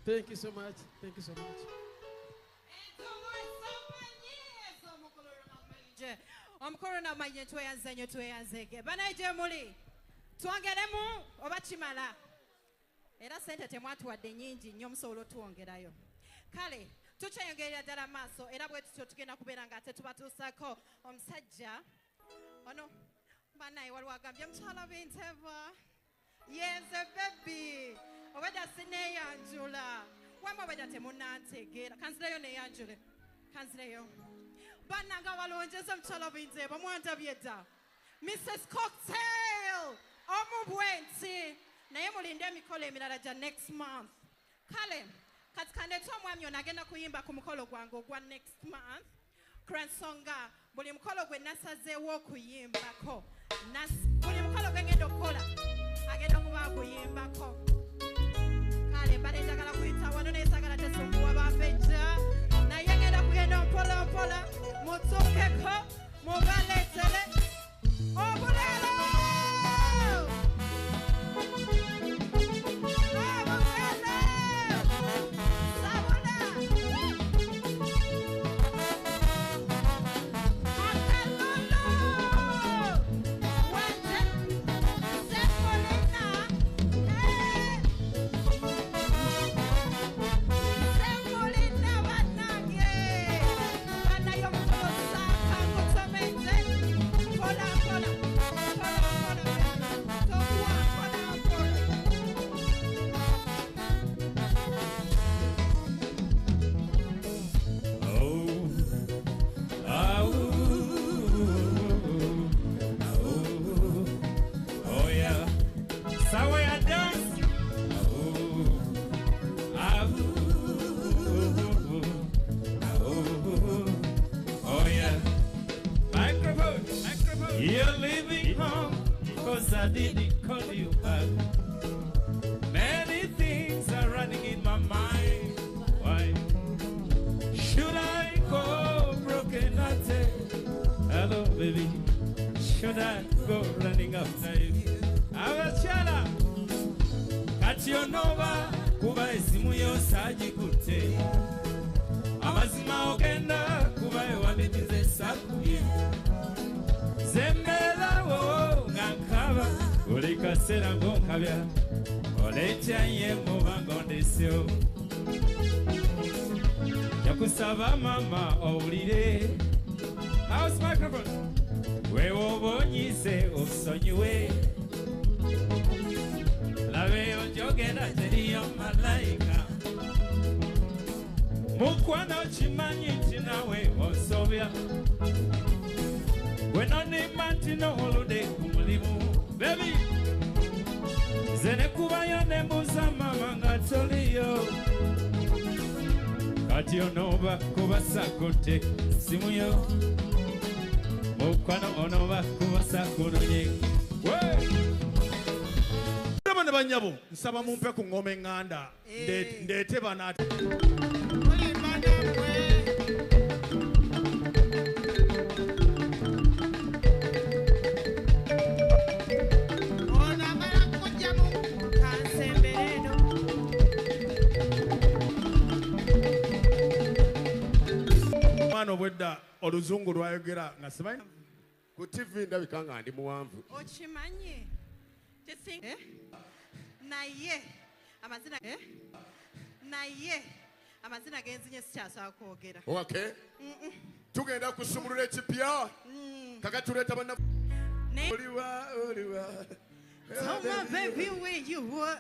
Thank you so much. Thank you so much. Corona manye tweyanzenyo tweyanzege banaije muli twongeremu oba kimala era sente temwatuwadde nyingi nnyo musobola tuwongerayo kale tukyeyongerera ddala maaso era bwe tutyo tugenda kubeera nga ate tubatuusako omusajja ono banaye waliwo agambye mukyala binteva yenze bebi obwedda sineeyanjula wama obwedda temunantegeera kanzireyo neeyanjule kanzireyo Bananga walonjeza mchala binteba mwandabye dda Mrs. Cocktail omubwenti naye mulinde emikolo emirala gya next month kale katikandeeta omwami ono agenda kuyimba ku mukolo gwange ogwa next month kransonga buli mukolo gwe nasazeewo okuyimbako buli mukolo gwe ngenda okukola agenda kuba akuyimbako kale mbadde njagala kuyita wano naye sagala tesumbuwa bambejja naye ngenda kugenda mpola mpola mutukeko mubaleetere obulero You're leaving home because I didn't call you back. Many things are running in my mind. Why should I go broken-hearted? Hello, baby. Should I go running after you? Abachala Kationova kuba esimu yosagikutte amazima ogenda kuba ewabitize sakuye Zembela wo ngankaba buli kaseera ng'onkabya oleetyaye muba ng'ondesyo yakusaba mama owulire house microphone weewoba onyiise osonyiwe labeyo gy'ogenda teriyo malayika mukwano kimanyi nti nawe osobya When I need Martino holiday, baby. Zenekuba nemuza mama toliyo. Kationova kubasa kote simuyo. Mukwano onova kubasa kunonye. Ndabana banyabo nsaba mumpe ku ngome nganda ndete banati. Obwedda oluzungu lwayogera nga simanyi ku TV ndabika nga ndi muwanvu okimanyi naye amazina genzinye sikyasobola kwogera okay tugenda kusumulula ekipya kaka tuleeta banna oliwa Tell my baby where you were